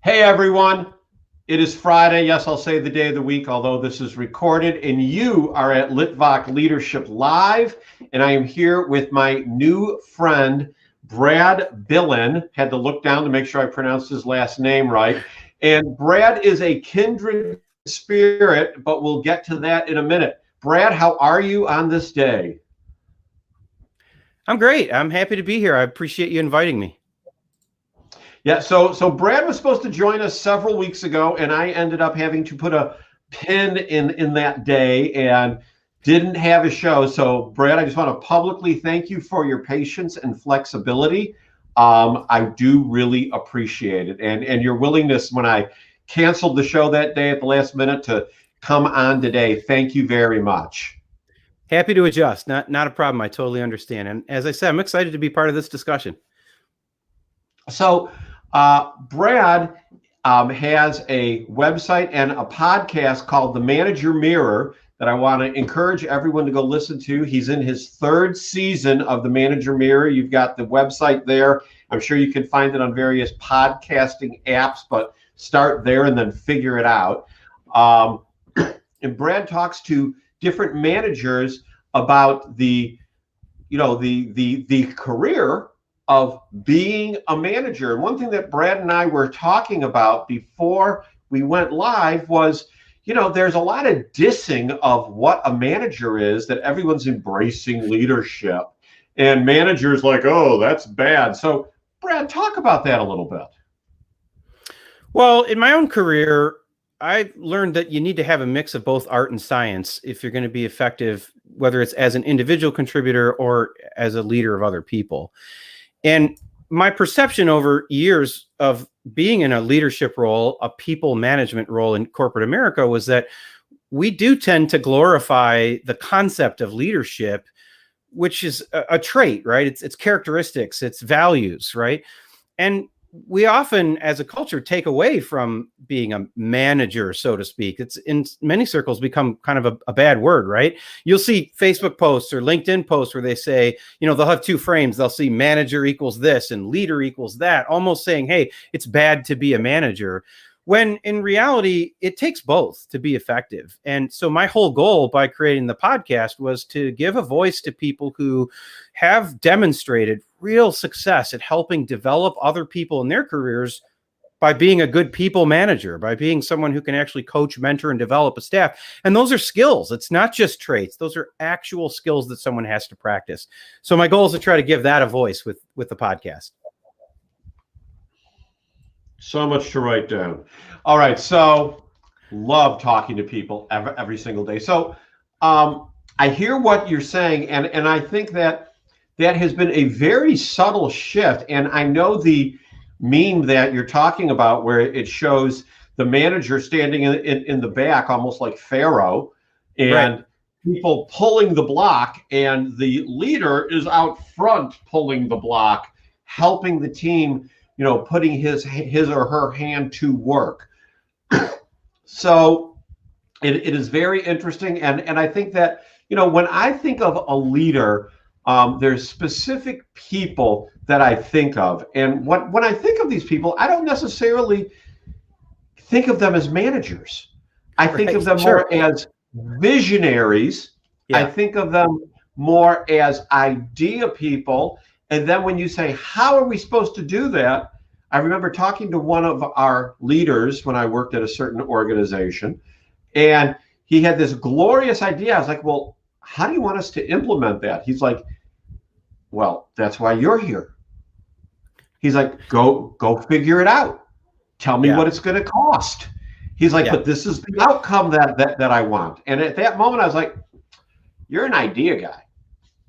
Hey everyone, it is Friday. Yes, I'll say the day of the week, although this is recorded, and you are at Litvak Leadership Live, and I am here with my new friend, Brad Bilen. Had to look down to make sure I pronounced his last name right. And Brad is a kindred spirit, but we'll get to that in a minute. Brad, how are you on this day? I'm great. I'm happy to be here. I appreciate you inviting me. Yeah, so Brad was supposed to join us several weeks ago, and I ended up having to put a pin in that day and didn't have a show. So Brad, I just want to publicly thank you for your patience and flexibility. I do really appreciate it, and your willingness when I canceled the show that day at the last minute to come on today. Thank you very much. Happy to adjust. Not a problem. I totally understand. And as I said, I'm excited to be part of this discussion. So Brad has a website and a podcast called the ManagerMirror that I want to encourage everyone to go listen to. He's in his third season of the ManagerMirror. You've got the website there. I'm sure you can find it on various podcasting apps, but start there and then figure it out. And Brad talks to different managers about the career of being a manager. And one thing that Brad and I were talking about before we went live was, there's a lot of dissing of what a manager is, that everyone's embracing leadership. And managers like, oh, that's bad. So Brad, talk about that a little bit. Well, in my own career, I learned that you need to have a mix of both art and science if you're going to be effective, whether it's as an individual contributor or as a leader of other people. And my perception over years of being in a leadership role, a people management role in corporate America, was that we do tend to glorify the concept of leadership, which is a trait, right? It's characteristics, it's values, right? And we often, as a culture, take away from being a manager, so to speak. It's in many circles become kind of a bad word, right? You'll see Facebook posts or LinkedIn posts where they say, they'll have two frames. They'll see manager equals this and leader equals that, almost saying, hey, it's bad to be a manager. When in reality, it takes both to be effective. And so my whole goal by creating the podcast was to give a voice to people who have demonstrated real success at helping develop other people in their careers by being a good people manager, by being someone who can actually coach, mentor, and develop a staff. And those are skills. It's not just traits. Those are actual skills that someone has to practice. So my goal is to try to give that a voice with the podcast. So much to write down. All right, so love talking to people every single day. So I hear what you're saying, and I think that has been a very subtle shift. And I know the meme that you're talking about where it shows the manager standing in the back, almost like Pharaoh, and right, people pulling the block, and the leader is out front pulling the block, helping the team, putting his or her hand to work. So it is very interesting. And I think that, when I think of a leader, there's specific people that I think of. And when I think of these people, I don't necessarily think of them as managers. I think of them more as visionaries. Yeah. I think of them more as idea people. And then when you say, how are we supposed to do that? I remember talking to one of our leaders when I worked at a certain organization, and he had this glorious idea. I was like, well, how do you want us to implement that? He's like, well, that's why you're here. He's like, go figure it out. Tell me what it's going to cost. He's like, but this is the outcome that I want. And at that moment, I was like, you're an idea guy.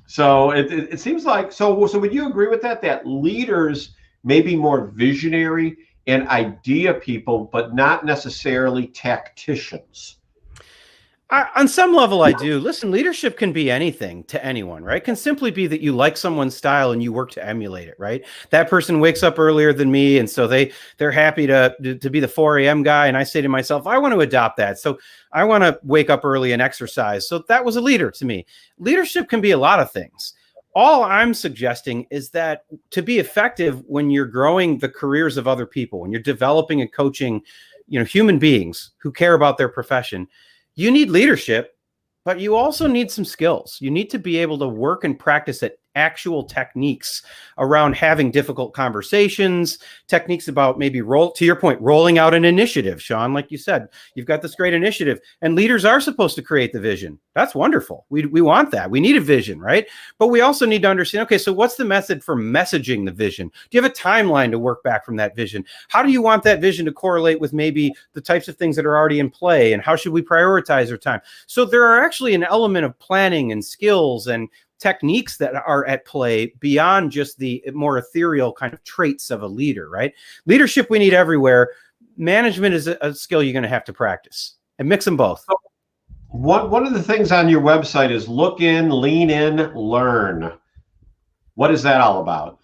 So it seems like, so would you agree with that leaders may be more visionary and idea people, but not necessarily tacticians? On some level, I do. Listen, leadership can be anything to anyone, right? It can simply be that you like someone's style and you work to emulate it, right? That person wakes up earlier than me, and so they're happy to be the 4 a.m. guy, and I say to myself, I want to adopt that. So I want to wake up early and exercise. So that was a leader to me. Leadership can be a lot of things. all I'm suggesting is that to be effective when you're growing the careers of other people, when you're developing and coaching, human beings who care about their profession, you need leadership, but you also need some skills. You need to be able to work and practice at actual techniques around having difficult conversations, techniques about maybe to your point, rolling out an initiative, Sean, like you said, you've got this great initiative and leaders are supposed to create the vision. That's wonderful. We want that. We need a vision, right? But we also need to understand, okay, so what's the method for messaging the vision? Do you have a timeline to work back from that vision? How do you want that vision to correlate with maybe the types of things that are already in play? And how should we prioritize our time? So there are actually an element of planning and skills and techniques that are at play beyond just the more ethereal kind of traits of a leader, right? Leadership we need everywhere. Management is a skill you're going to have to practice, and mix them both. One of the things on your website is look in, lean in, learn. What is that all about?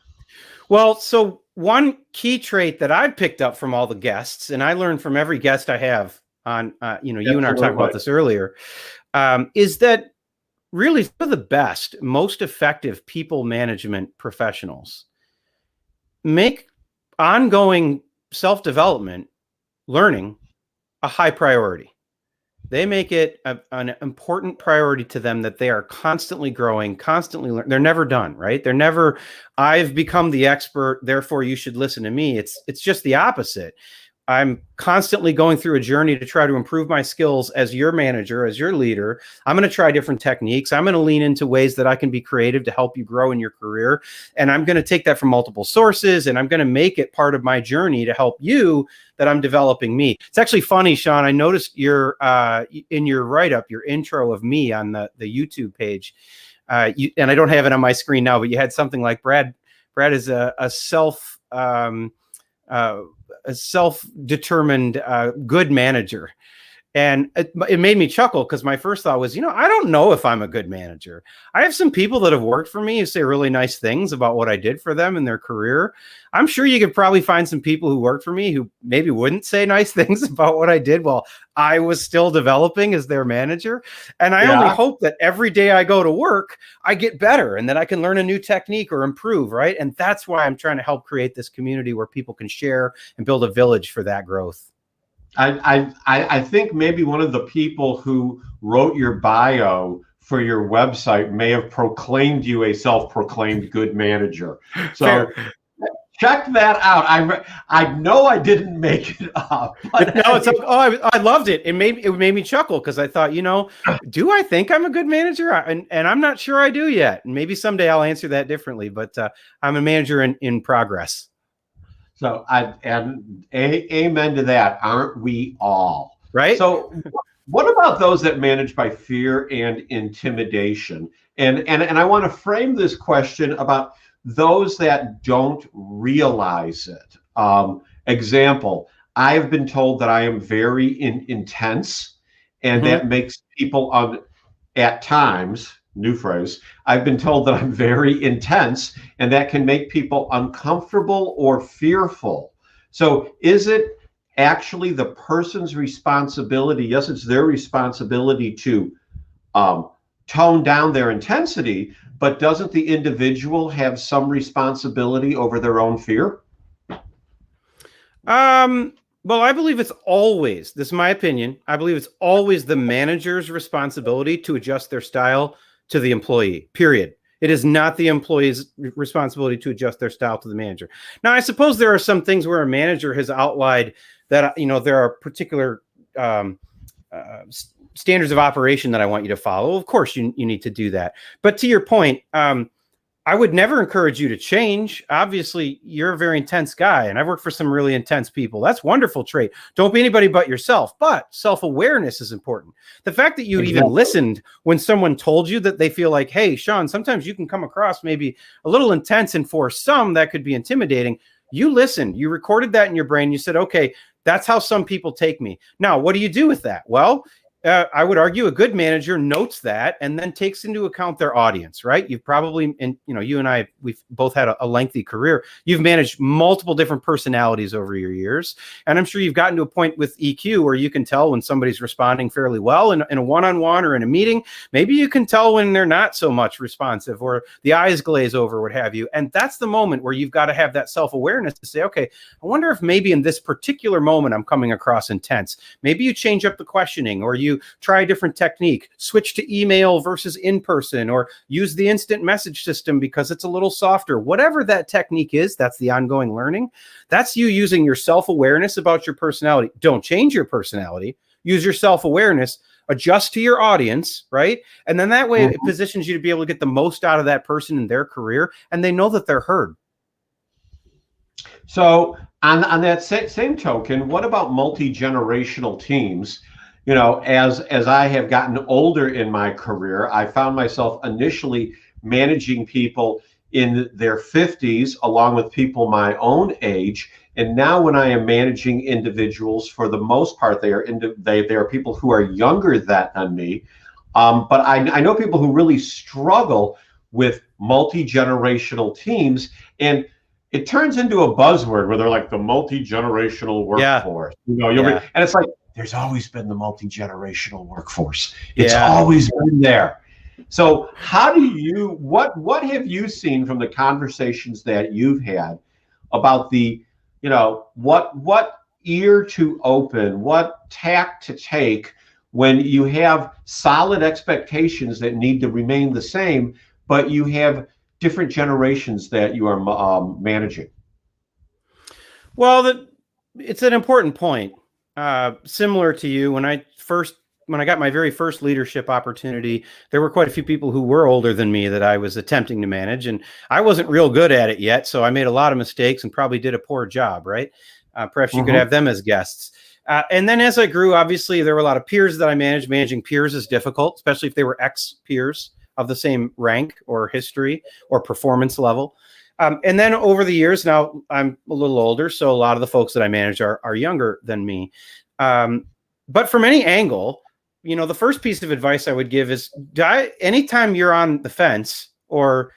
Well, so one key trait that I've picked up from all the guests, and I learned from every guest I have on, you and I were talking about this earlier, is that really for the best, most effective people management professionals make ongoing self-development, learning, a high priority. They make it an important priority to them that they are constantly growing, constantly learning. They're never done, right? They're never, I've become the expert, therefore you should listen to me. It's just the opposite. I'm constantly going through a journey to try to improve my skills as your manager, as your leader. I'm going to try different techniques. I'm going to lean into ways that I can be creative to help you grow in your career. And I'm going to take that from multiple sources, and I'm going to make it part of my journey to help you that I'm developing me. It's actually funny, Sean, I noticed your in your write-up, your intro of me on the YouTube page, and I don't have it on my screen now, but you had something like Brad is a self-determined good manager. And it made me chuckle because my first thought was, I don't know if I'm a good manager. I have some people that have worked for me who say really nice things about what I did for them in their career. I'm sure you could probably find some people who worked for me who maybe wouldn't say nice things about what I did while I was still developing as their manager. And I only hope that every day I go to work, I get better and that I can learn a new technique or improve, right? And that's why I'm trying to help create this community where people can share and build a village for that growth. I think maybe one of the people who wrote your bio for your website may have proclaimed you a self-proclaimed good manager. So Fair. Check that out. I know I didn't make it up. But no, it's I loved it. It made me chuckle because I thought, do I think I'm a good manager? And I'm not sure I do yet. And maybe someday I'll answer that differently. But I'm a manager in progress. So amen to that. Aren't we all? Right. So what about those that manage by fear and intimidation? And I want to frame this question about those that don't realize it. Example, I have been told that I am very intense, and that makes people at times, new phrase, I've been told that I'm very intense, and that can make people uncomfortable or fearful. So is it actually the person's responsibility? Yes, it's their responsibility to tone down their intensity, but doesn't the individual have some responsibility over their own fear? Well, I believe it's always, this is my opinion, I believe it's always the manager's responsibility to adjust their style to the employee, period. It is not the employee's responsibility to adjust their style to the manager. Now, I suppose there are some things where a manager has outlined that, there are particular standards of operation that I want you to follow. Of course, you need to do that. But to your point, I would never encourage you to change. Obviously, you're a very intense guy, and I've worked for some really intense people. That's a wonderful trait. Don't be anybody but yourself. But self-awareness is important. The fact that you even listened when someone told you that they feel like, hey, Sean, sometimes you can come across maybe a little intense, and for some that could be intimidating. You listened. You recorded that in your brain. You said, okay, that's how some people take me. Now, what do you do with that? Well, I would argue a good manager notes that and then takes into account their audience, right? You've probably, and you and I, we've both had a lengthy career. You've managed multiple different personalities over your years. And I'm sure you've gotten to a point with EQ where you can tell when somebody's responding fairly well in a one-on-one or in a meeting. Maybe you can tell when they're not so much responsive or the eyes glaze over, what have you. And that's the moment where you've got to have that self-awareness to say, okay, I wonder if maybe in this particular moment I'm coming across intense. Maybe you change up the questioning, or you try a different technique, switch to email versus in-person, or use the instant message system because it's a little softer. Whatever that technique is, that's the ongoing learning. That's you using your self-awareness about your personality. Don't change your personality. Use your self-awareness, adjust to your audience, right? And then that way it positions you to be able to get the most out of that person in their career, and they know that they're heard. So on that same token, what about multi-generational teams? As I have gotten older in my career, I found myself initially managing people in their 50s along with people my own age. And now when I am managing individuals, for the most part, they are people who are younger than me. But I know people who really struggle with multi-generational teams, and it turns into a buzzword where they're like the multi-generational workforce. And it's like, there's always been the multi-generational workforce. It's always been there. So what have you seen from the conversations that you've had about the, what ear to open, what tack to take when you have solid expectations that need to remain the same, but you have different generations that you are managing? Well, it's an important point. Similar to you, when I got my very first leadership opportunity, there were quite a few people who were older than me that I was attempting to manage, and I wasn't real good at it yet. So I made a lot of mistakes and probably did a poor job, right? Perhaps you could have them as guests. And then as I grew, obviously there were a lot of peers that I managed. Managing peers is difficult, especially if they were ex-peers of the same rank or history or performance level. And then over the years, now I'm a little older, so a lot of the folks that I manage are younger than me. But from any angle, the first piece of advice I would give is anytime you're on the fence or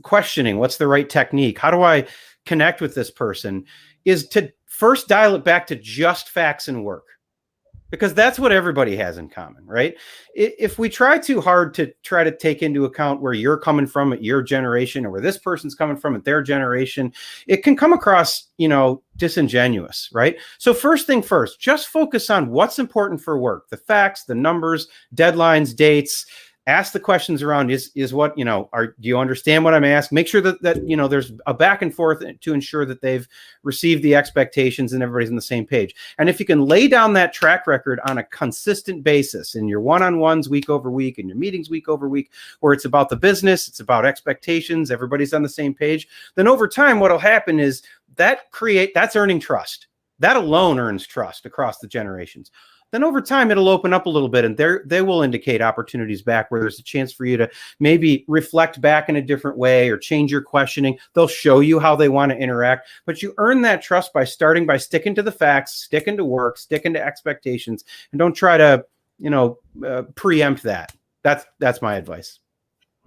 questioning what's the right technique, how do I connect with this person, is to first dial it back to just facts and work. Because that's what everybody has in common, right? If we try too hard to try to take into account where you're coming from at your generation or where this person's coming from at their generation, it can come across, disingenuous, right? So first thing first, just focus on what's important for work, the facts, the numbers, deadlines, dates. Ask the questions around do you understand what I'm asking? Make sure that there's a back and forth to ensure that they've received the expectations and everybody's on the same page. And if you can lay down that track record on a consistent basis in your one-on-ones week over week and your meetings week over week, where it's about the business, it's about expectations, everybody's on the same page, then over time, what'll happen is that's earning trust. That alone earns trust across the generations. Then over time, it'll open up a little bit, and they will indicate opportunities back where there's a chance for you to maybe reflect back in a different way or change your questioning. They'll show you how they want to interact, but you earn that trust by starting by sticking to the facts, sticking to work, sticking to expectations, and don't try to, preempt that. That's my advice.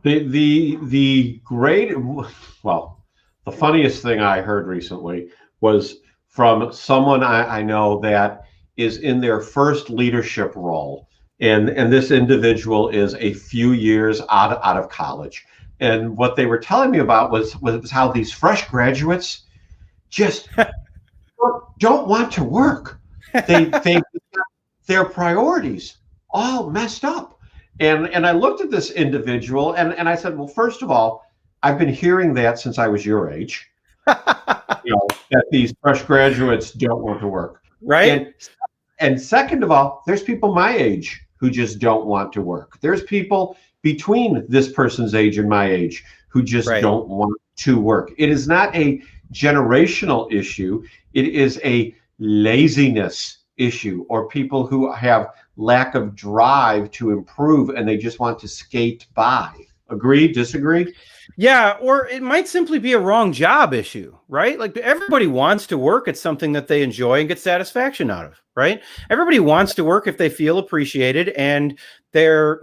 The funniest thing I heard recently was from someone I know that is in their first leadership role. And this individual is a few years out of college. And what they were telling me about was how these fresh graduates just don't want to work. Their priorities all messed up. And I looked at this individual and I said, well, first of all, I've been hearing that since I was your age, that these fresh graduates don't want to work. Right. And second of all, there's people my age who just don't want to work. There's people between this person's age and my age who just don't want to work. It is not a generational issue. It is a laziness issue, or people who have lack of drive to improve and they just want to skate by. Agree? Disagree? Yeah, or it might simply be a wrong job issue, right? Like everybody wants to work at something that they enjoy and get satisfaction out of, right? Everybody wants to work if they feel appreciated and they're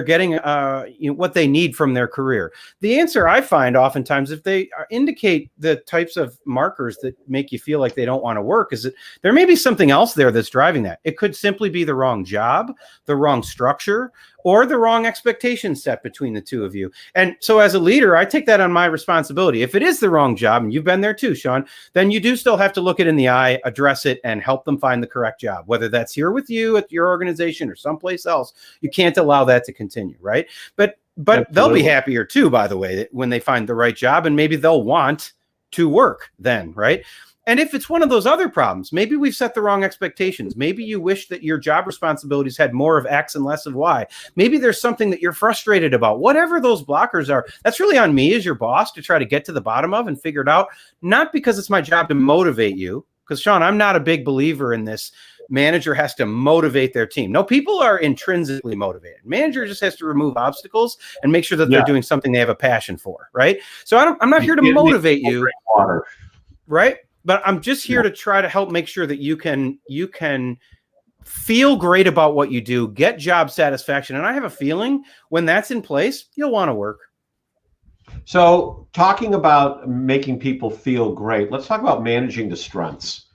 getting what they need from their career. The answer I find oftentimes, if they indicate the types of markers that make you feel like they don't want to work, is that there may be something else there that's driving that. It could simply be the wrong job, the wrong structure, or the wrong expectations set between the two of you. And so as a leader, I take that on my responsibility. If it is the wrong job, and you've been there too, Sean, then you do still have to look it in the eye, address it, and help them find the correct job, whether that's here with you at your organization or someplace else. You can't allow that to continue, right? But Absolutely. They'll be happier too, by the way, when they find the right job, and maybe they'll want to work then, right? And if it's one of those other problems, maybe we've set the wrong expectations. Maybe you wish that your job responsibilities had more of X and less of Y. Maybe there's something that you're frustrated about. Whatever those blockers are, that's really on me as your boss to try to get to the bottom of and figure it out. Not because it's my job to motivate you, because Sean, I'm not a big believer in this. Manager has to motivate their team. No, people are intrinsically motivated. Manager just has to remove obstacles and make sure that they're doing something they have a passion for, right? So I'm not here to motivate you, right? But I'm just here to try to help make sure that you can feel great about what you do, get job satisfaction. And I have a feeling when that's in place, you'll want to work. So talking about making people feel great, let's talk about managing the strengths.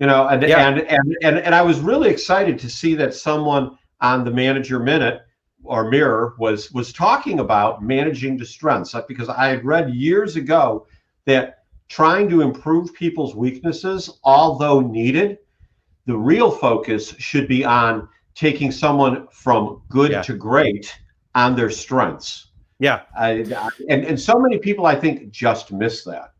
And I was really excited to see that someone on the Manager Minute or Mirror was talking about managing the strengths, because I had read years ago that trying to improve people's weaknesses, although needed, the real focus should be on taking someone from good to great on their strengths. Yeah. And so many people, I think, just miss that.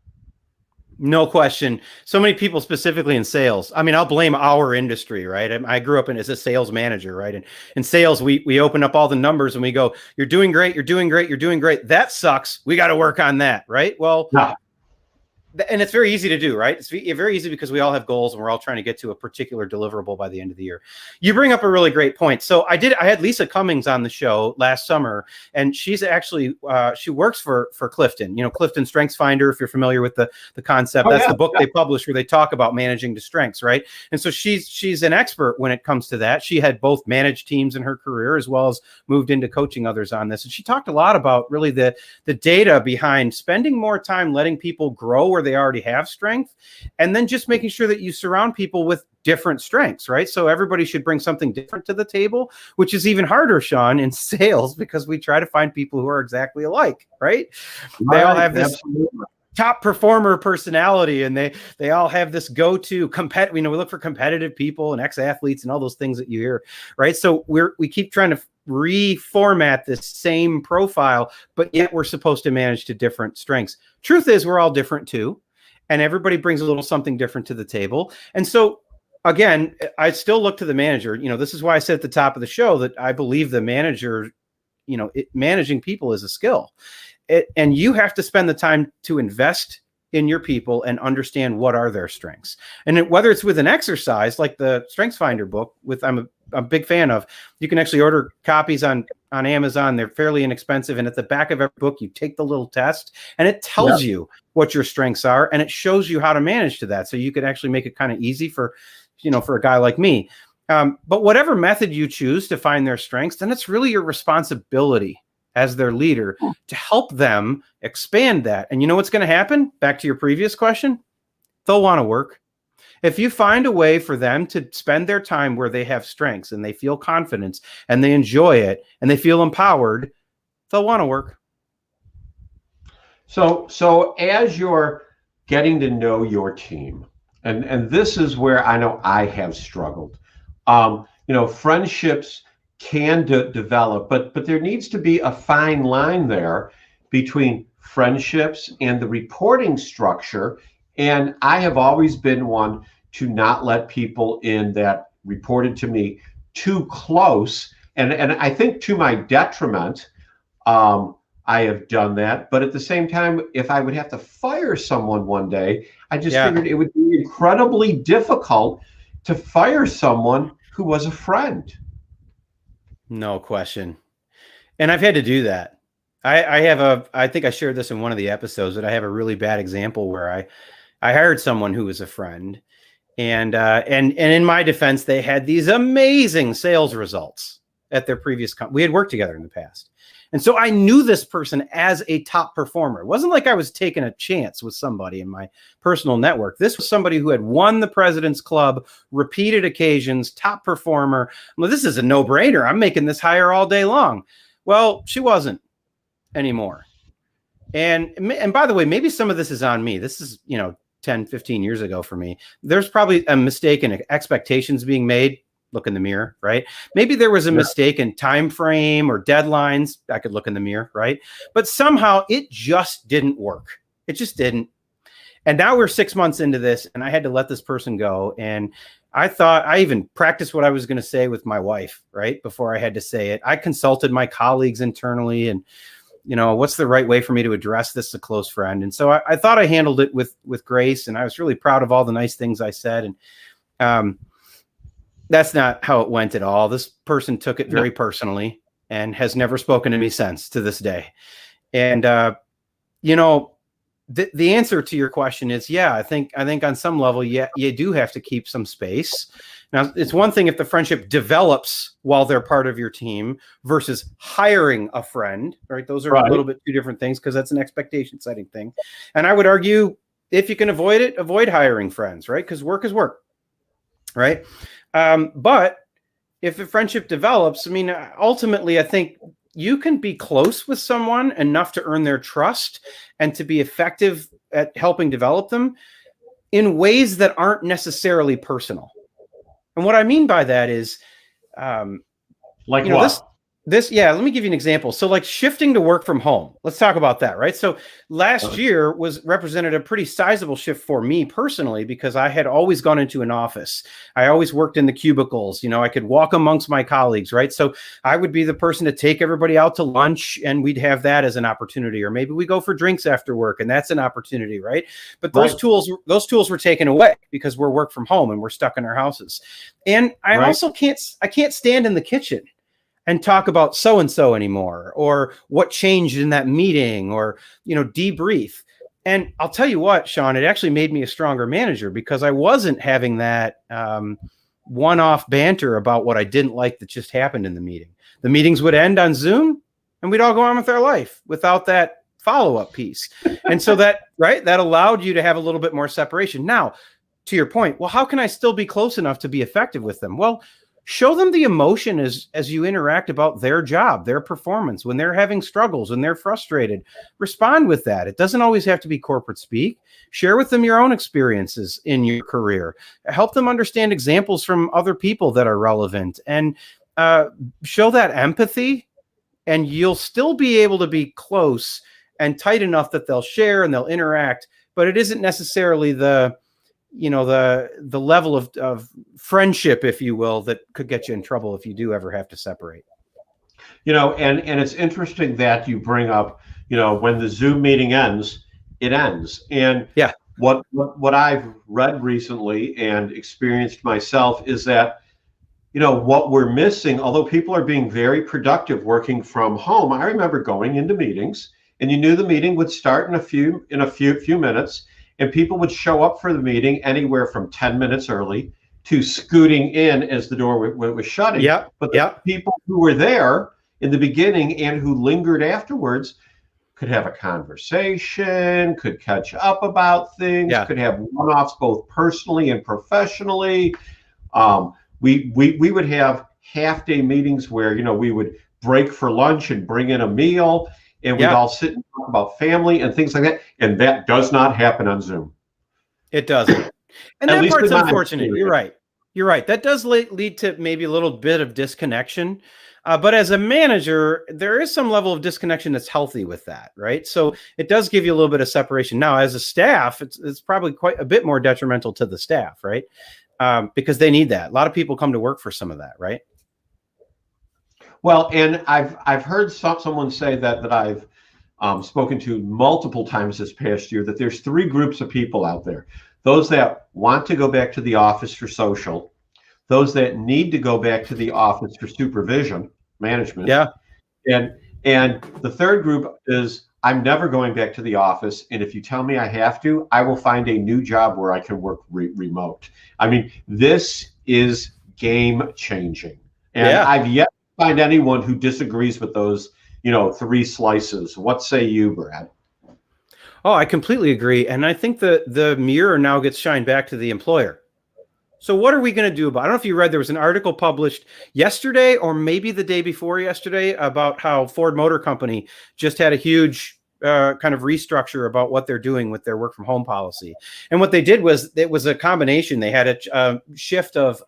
No question. So many people, specifically in sales. I mean, I'll blame our industry, right? I grew up as a sales manager, right? And in sales, we open up all the numbers and we go, you're doing great, you're doing great, you're doing great. That sucks. We got to work on that, right? Well, and it's very easy to do, right? It's very easy because we all have goals and we're all trying to get to a particular deliverable by the end of the year. You bring up a really great point. So I had Lisa Cummings on the show last summer, and she's actually, she works for Clifton, Clifton Strengths Finder, if you're familiar with the concept. That's the book they publish where they talk about managing the strengths, right? And so she's an expert when it comes to that. She had both managed teams in her career as well as moved into coaching others on this. And she talked a lot about really the data behind spending more time letting people grow where they already have strength, and then just making sure that you surround people with different strengths, right? So everybody should bring something different to the table, which is even harder, Sean, in sales, because we try to find people who are exactly alike, right? They all have this top performer personality, and they all have this go-to we look for competitive people and ex-athletes and all those things that you hear, right? So we keep trying to reformat this same profile, but yet we're supposed to manage to different strengths. Truth is, we're all different too, and everybody brings a little something different to the table. And so again, I still look to the manager. This is why I said at the top of the show that I believe the manager, managing people is a skill. And you have to spend the time to invest in your people and understand what are their strengths. And whether it's with an exercise like the Strengths Finder book, I'm a big fan of, you can actually order copies on Amazon. They're fairly inexpensive. And at the back of every book, you take the little test and it tells you what your strengths are, and it shows you how to manage to that. So you could actually make it kind of easy for a guy like me. But whatever method you choose to find their strengths, then it's really your responsibility as their leader to help them expand that. And you know what's going to happen? Back to your previous question, they'll want to work. If you find a way for them to spend their time where they have strengths and they feel confidence and they enjoy it and they feel empowered, they'll want to work. So as you're getting to know your team, and this is where I know I have struggled, friendships can develop, but there needs to be a fine line there between friendships and the reporting structure. And I have always been one to not let people in that reported to me too close. And I think to my detriment, I have done that. But at the same time, if I would have to fire someone one day, I just figured it would be incredibly difficult to fire someone who was a friend. No question. And I've had to do that. I think I shared this in one of the episodes, that I have a really bad example where I hired someone who was a friend, And in my defense, they had these amazing sales results at their previous company. We had worked together in the past. And so I knew this person as a top performer. It wasn't like I was taking a chance with somebody in my personal network. This was somebody who had won the President's Club, repeated occasions, top performer. Well, this is a no-brainer. I'm making this hire all day long. Well, she wasn't anymore. And by the way, maybe some of this is on me. This is, 10, 15 years ago for me. There's probably a mistake in expectations being made. Look in the mirror, right? Maybe there was a mistake in time frame or deadlines. I could look in the mirror, right? But somehow it just didn't work. It just didn't. And now we're 6 months into this, and I had to let this person go. And I thought I even practiced what I was going to say with my wife, right? Before I had to say it. I consulted my colleagues internally and, what's the right way for me to address this to a close friend? And so I thought I handled it with grace, and I was really proud of all the nice things I said. And, that's not how it went at all. This person took it very personally and has never spoken to me since to this day. And, the answer to your question is, I think on some level, you do have to keep some space. Now, it's one thing if the friendship develops while they're part of your team versus hiring a friend, right? Those are a little bit two different things because that's an expectation setting thing. And I would argue if you can avoid it, avoid hiring friends, right? Because work is work, right? But if a friendship develops, ultimately, I think you can be close with someone enough to earn their trust and to be effective at helping develop them in ways that aren't necessarily personal. And what I mean by that is, like what? Let me give you an example. So like shifting to work from home, let's talk about that, right? So last year represented a pretty sizable shift for me personally, because I had always gone into an office. I always worked in the cubicles, I could walk amongst my colleagues, right? So I would be the person to take everybody out to lunch and we'd have that as an opportunity, or maybe we go for drinks after work and that's an opportunity, right? But those tools were taken away because we're work from home and we're stuck in our houses. And I also can't stand in the kitchen and talk about so-and-so anymore, or what changed in that meeting, or, debrief. And I'll tell you what, Sean, it actually made me a stronger manager because I wasn't having that one-off banter about what I didn't like that just happened in the meeting. The meetings would end on Zoom and we'd all go on with our life without that follow-up piece. And so that allowed you to have a little bit more separation. Now, to your point, well, how can I still be close enough to be effective with them? Well, show them the emotion as you interact about their job, their performance, when they're having struggles, when they're frustrated. Respond with that. It doesn't always have to be corporate speak. Share with them your own experiences in your career. Help them understand examples from other people that are relevant, and show that empathy, and you'll still be able to be close and tight enough that they'll share and they'll interact, but it isn't necessarily the level of friendship, if you will, that could get you in trouble if you do ever have to separate. And it's interesting that you bring up, when the Zoom meeting ends, it ends. And what I've read recently and experienced myself is that, what we're missing, although people are being very productive working from home, I remember going into meetings and you knew the meeting would start in a few minutes. And people would show up for the meeting anywhere from 10 minutes early to scooting in as the door was shutting. But the people who were there in the beginning and who lingered afterwards could have a conversation, could catch up about things, could have one-offs both personally and professionally. We would have half-day meetings where, we would break for lunch and bring in a meal. And we'd all sit and talk about family and things like that. And that does not happen on Zoom. It doesn't. And that part's unfortunate. You're right. That does lead to maybe a little bit of disconnection. But as a manager, there is some level of disconnection that's healthy with that, right? So it does give you a little bit of separation. Now, as a staff, it's probably quite a bit more detrimental to the staff, right? Because they need that. A lot of people come to work for some of that, right? Well, and I've heard someone say that I've spoken to multiple times this past year, that there's three groups of people out there: those that want to go back to the office for social, those that need to go back to the office for supervision, management, and the third group is I'm never going back to the office. And if you tell me I have to, I will find a new job where I can work remote. I mean, this is game changing. And Yeah. I've yet to find anyone who disagrees with those, three slices. What say you, Brad? Oh, I completely agree. And I think the mirror now gets shined back to the employer. So what are we going to do about it? I don't know if you read, there was an article published yesterday or maybe the day before yesterday about how Ford Motor Company just had a huge kind of restructure about what they're doing with their work from home policy. And what they did was, it was a combination. They had a shift of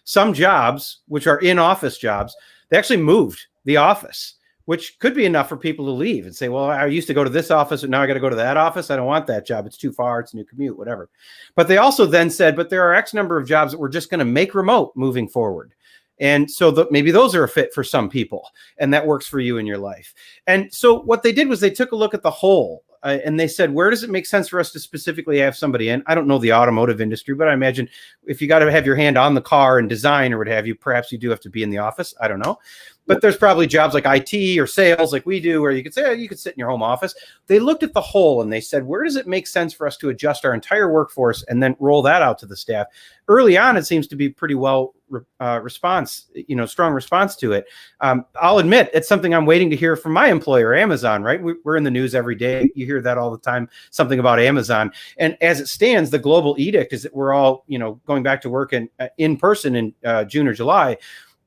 some jobs, which are in-office jobs. They actually moved the office, which could be enough for people to leave and say, well, I used to go to this office and now I got to go to that office. I don't want that job. It's too far. It's a new commute, whatever. But they also then said, but there are X number of jobs that we're just going to make remote moving forward. And so maybe those are a fit for some people, and that works for you in your life. And so what they did was they took a look at the whole and they said, where does it make sense for us to specifically have somebody in? I don't know the automotive industry, but I imagine if you got to have your hand on the car and design or what have you, perhaps you do have to be in the office. I don't know. But there's probably jobs like IT or sales like we do, where you could say, oh, you could sit in your home office. They looked at the whole and they said, where does it make sense for us to adjust our entire workforce and then roll that out to the staff? Early on, it seems to be pretty well strong response to it. I'll admit it's something I'm waiting to hear from my employer, Amazon, right? We're in the news every day. You hear that all the time, something about Amazon. And as it stands, the global edict is that we're all, going back to work in person in June or July.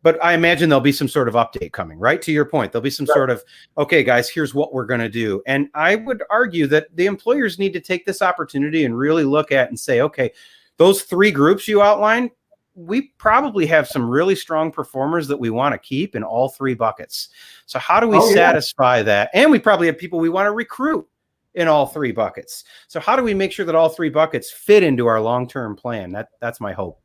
But I imagine there'll be some sort of update coming, right? To your point, there'll be some sort of, okay, guys, here's what we're going to do. And I would argue that the employers need to take this opportunity and really look at and say, okay, those three groups you outlined, we probably have some really strong performers that we want to keep in all three buckets. So how do we satisfy that? And we probably have people we want to recruit in all three buckets. So how do we make sure that all three buckets fit into our long-term plan? That's my hope.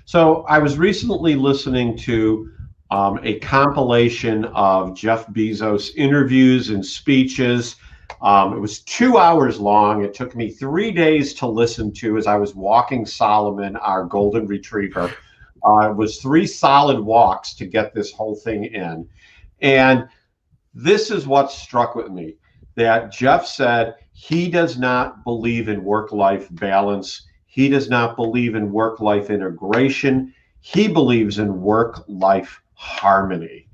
So I was recently listening to a compilation of Jeff Bezos interviews and speeches. It was 2 hours long. It took me 3 days to listen to as I was walking Solomon, our golden retriever. It was 3 solid walks to get this whole thing in. And this is what struck with me, that Jeff said he does not believe in work-life balance. He does not believe in work-life integration. He believes in work-life harmony.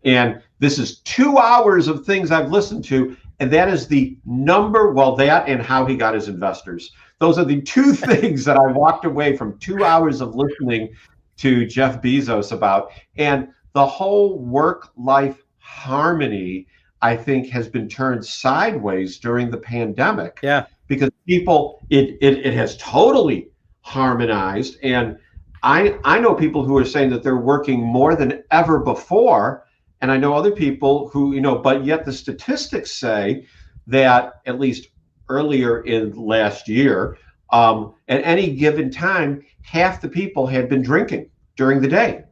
And this is 2 hours of things I've listened to, and that is the that and how he got his investors. Those are the two things that I walked away from 2 hours of listening to Jeff Bezos about. And the whole work-life harmony, I think, has been turned sideways during the pandemic. Yeah. Because people, it has totally harmonized. And I know people who are saying that they're working more than ever before. And I know other people who, but yet the statistics say that at least earlier in last year, at any given time, half the people had been drinking during the day.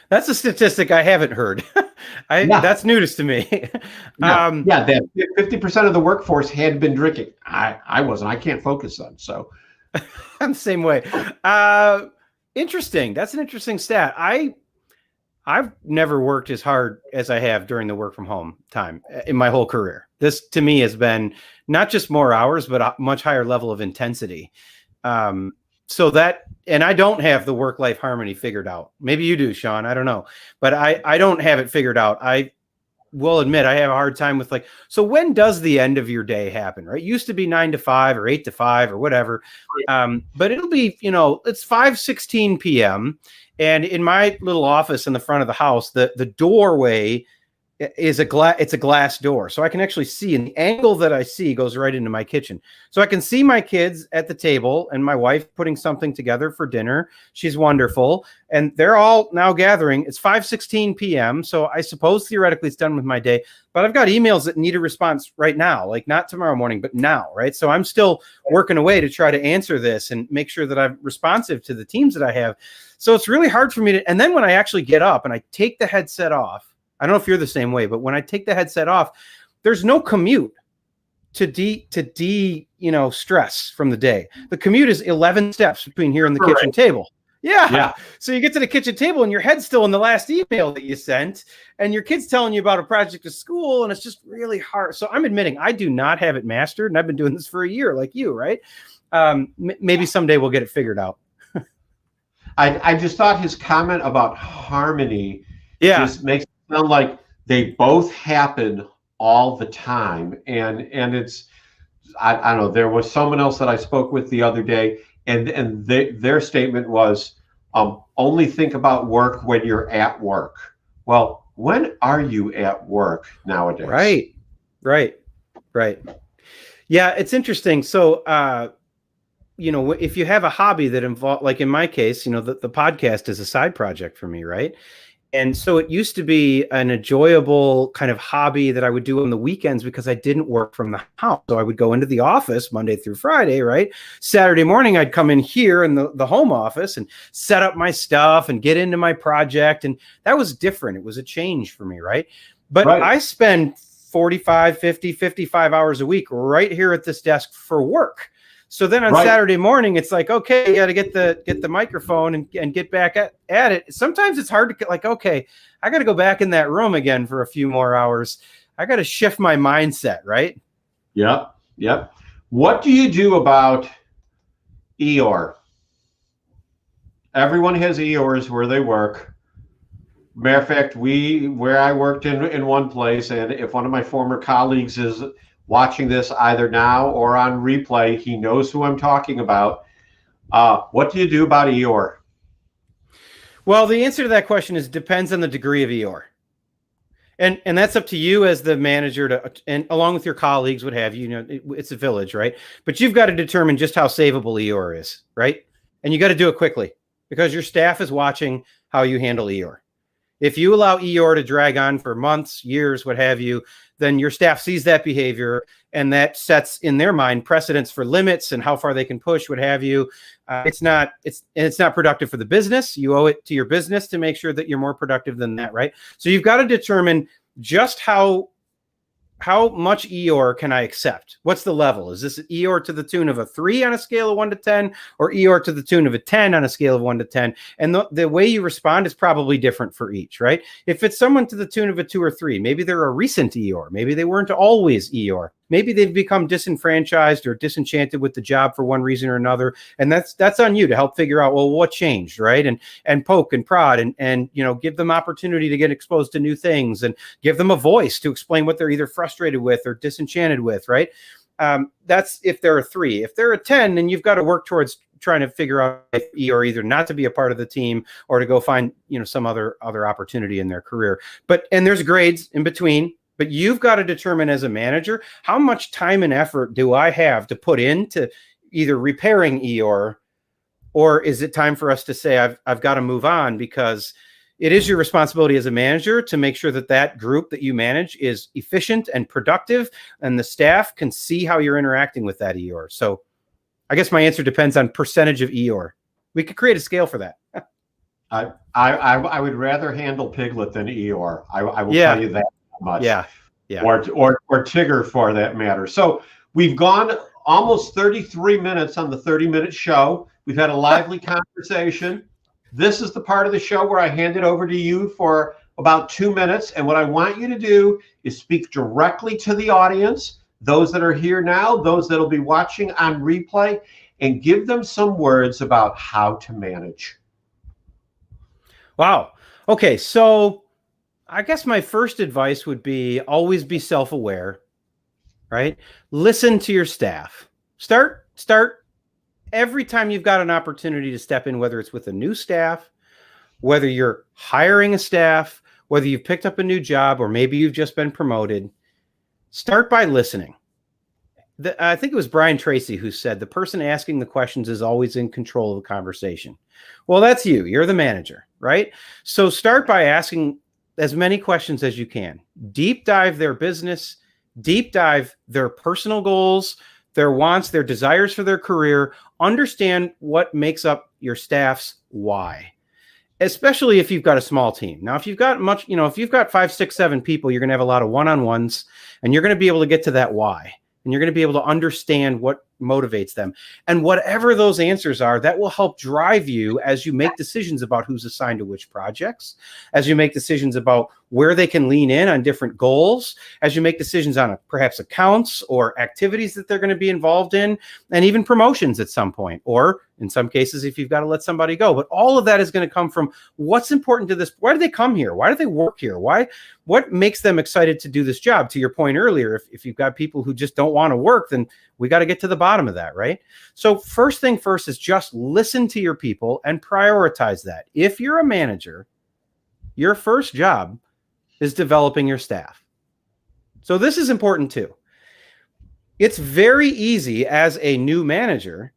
That's a statistic I haven't heard. That's news to me. That 50% of the workforce had been drinking. I wasn't. I can't focus on. So I'm the same way. Interesting. That's an interesting stat. I've never worked as hard as I have during the work from home time in my whole career. This to me has been not just more hours, but a much higher level of intensity. And I don't have the work-life harmony figured out. Maybe you do, Sean. I don't know. But I don't have it figured out. I will admit I have a hard time with so when does the end of your day happen, right? It used to be 9 to 5 or 8 to 5 or whatever. But it'll be, it's 5:16 p.m. And in my little office in the front of the house, the doorway is it's a glass door. So I can actually see, and the angle that I see goes right into my kitchen. So I can see my kids at the table and my wife putting something together for dinner. She's wonderful. And they're all now gathering. It's 5:16 p.m. So I suppose theoretically it's done with my day, but I've got emails that need a response right now, like not tomorrow morning, but now, right? So I'm still working away to try to answer this and make sure that I'm responsive to the teams that I have. So it's really hard for me to, and then when I actually get up and I take the headset off, I don't know if you're the same way, but when I take the headset off, there's no commute to stress from the day. The commute is 11 steps between here and the kitchen table. Yeah. Yeah. So you get to the kitchen table and your head's still in the last email that you sent, and your kid's telling you about a project at school, and it's just really hard. So I'm admitting I do not have it mastered, and I've been doing this for a year like you, right? Maybe someday we'll get it figured out. I just thought his comment about harmony just makes it sound like they both happen all the time. And it's, I don't know, there was someone else that I spoke with the other day, and their statement was, only think about work when you're at work. Well, when are you at work nowadays? Right. Yeah, it's interesting. So, if you have a hobby that involves, like in my case, the podcast is a side project for me, right? And so it used to be an enjoyable kind of hobby that I would do on the weekends because I didn't work from the house. So I would go into the office Monday through Friday, right? Saturday morning, I'd come in here in the home office and set up my stuff and get into my project. And that was different. It was a change for me, right? But I spend 45, 50, 55 hours a week right here at this desk for work. So then on Saturday morning, it's like, okay, you got to get the microphone and get back at it. Sometimes it's hard to get like, okay, I got to go back in that room again for a few more hours. I got to shift my mindset, right? Yep. What do you do about Eeyore? Everyone has Eeyores where they work. Matter of fact, where I worked in one place, and if one of my former colleagues is watching this either now or on replay, he knows who I'm talking about. What do you do about Eeyore? Well, the answer to that question is depends on the degree of Eeyore. And that's up to you as the manager and along with your colleagues, what have you, it's a village, right? But you've got to determine just how savable Eeyore is, right? And you got to do it quickly because your staff is watching how you handle Eeyore. If you allow Eeyore to drag on for months, years, what have you, then your staff sees that behavior and that sets in their mind precedents for limits and how far they can push, what have you. It's not productive for the business. You owe it to your business to make sure that you're more productive than that, right? So you've got to determine just how much Eeyore can I accept? What's the level? Is this Eeyore to the tune of a 3 on a scale of 1 to 10 or Eeyore to the tune of a 10 on a scale of 1 to 10? And the way you respond is probably different for each, right? If it's someone to the tune of a 2 or 3, maybe they're a recent Eeyore. Maybe they weren't always Eeyore. Maybe they've become disenfranchised or disenchanted with the job for one reason or another. And that's on you to help figure out, well, what changed, right? And poke and prod and give them opportunity to get exposed to new things and give them a voice to explain what they're either frustrated with or disenchanted with, right? That's if they're a 3. If they're a 10, then you've got to work towards trying to figure out if Eeyore either not to be a part of the team or to go find, some other opportunity in their career. And there's grades in between. But you've got to determine as a manager, how much time and effort do I have to put into either repairing Eeyore, or is it time for us to say, I've got to move on, because it is your responsibility as a manager to make sure that group that you manage is efficient and productive, and the staff can see how you're interacting with that Eeyore. So I guess my answer depends on percentage of Eeyore. We could create a scale for that. I would rather handle Piglet than Eeyore. I will tell you that much. Yeah. Or Tigger for that matter. So we've gone almost 33 minutes on the 30-minute show. We've had a lively conversation. This is the part of the show where I hand it over to you for about 2 minutes. And what I want you to do is speak directly to the audience, those that are here now, those that'll be watching on replay, and give them some words about how to manage. Wow. Okay. So I guess my first advice would be always be self-aware, right? Listen to your staff. Start every time you've got an opportunity to step in, whether it's with a new staff, whether you're hiring a staff, whether you've picked up a new job, or maybe you've just been promoted. Start by listening. I think it was Brian Tracy who said the person asking the questions is always in control of the conversation. Well, that's you. You're the manager, right? So start by asking as many questions as you can. Deep dive their business, deep dive their personal goals, their wants, their desires for their career. Understand what makes up your staff's why, especially if you've got a small team. Now, if you've got if you've got 5, 6, 7 people, you're going to have a lot of one-on-ones, and you're going to be able to get to that why. And you're going to be able to understand what motivates them? And whatever those answers are, that will help drive you as you make decisions about who's assigned to which projects, as you make decisions about where they can lean in on different goals, as you make decisions on perhaps accounts or activities that they're going to be involved in, and even promotions at some point, or in some cases, if you've got to let somebody go. But all of that is going to come from what's important to this. Why do they come here? Why do they work here? What makes them excited to do this job? To your point earlier, if you've got people who just don't want to work, then we got to get to the bottom of that, right? So first thing first is just listen to your people and prioritize that. If you're a manager, your first job is developing your staff. So this is important too. It's very easy as a new manager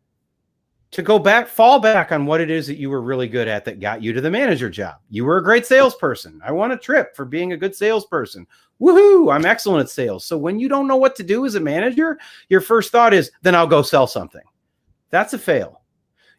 to fall back on what it is that you were really good at that got you to the manager job. You were a great salesperson. I won a trip for being a good salesperson. Woohoo, I'm excellent at sales. So when you don't know what to do as a manager, your first thought is, then I'll go sell something. That's a fail.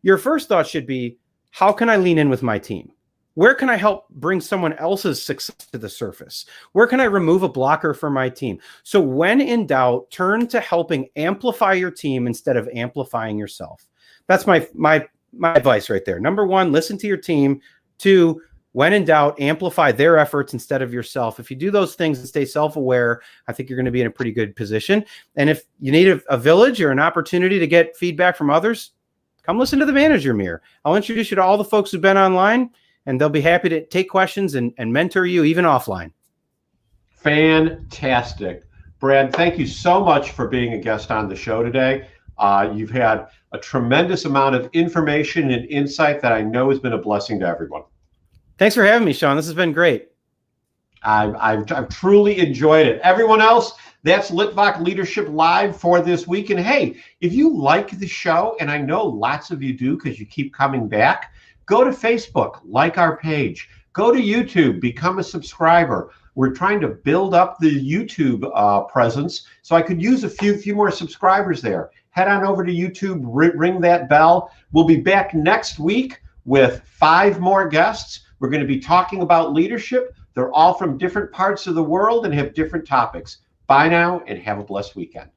Your first thought should be, how can I lean in with my team? Where can I help bring someone else's success to the surface? Where can I remove a blocker for my team? So when in doubt, turn to helping amplify your team instead of amplifying yourself. That's my advice right there. Number one, listen to your team. Two, when in doubt, amplify their efforts instead of yourself. If you do those things and stay self-aware, I think you're going to be in a pretty good position. And if you need a village or an opportunity to get feedback from others, come listen to the ManagerMirror. I'll introduce you to all the folks who've been online, and they'll be happy to take questions and mentor you even offline. Fantastic. Brad, thank you so much for being a guest on the show today. You've had a tremendous amount of information and insight that I know has been a blessing to everyone. Thanks for having me, Sean. This has been great. I've truly enjoyed it. Everyone else, that's Litvak Leadership Live for this week. And hey, if you like the show, and I know lots of you do because you keep coming back, go to Facebook, like our page. Go to YouTube, become a subscriber. We're trying to build up the YouTube presence, so I could use a few more subscribers there. Head on over to YouTube, ring that bell. We'll be back next week with 5 more guests. We're going to be talking about leadership. They're all from different parts of the world and have different topics. Bye now, and have a blessed weekend.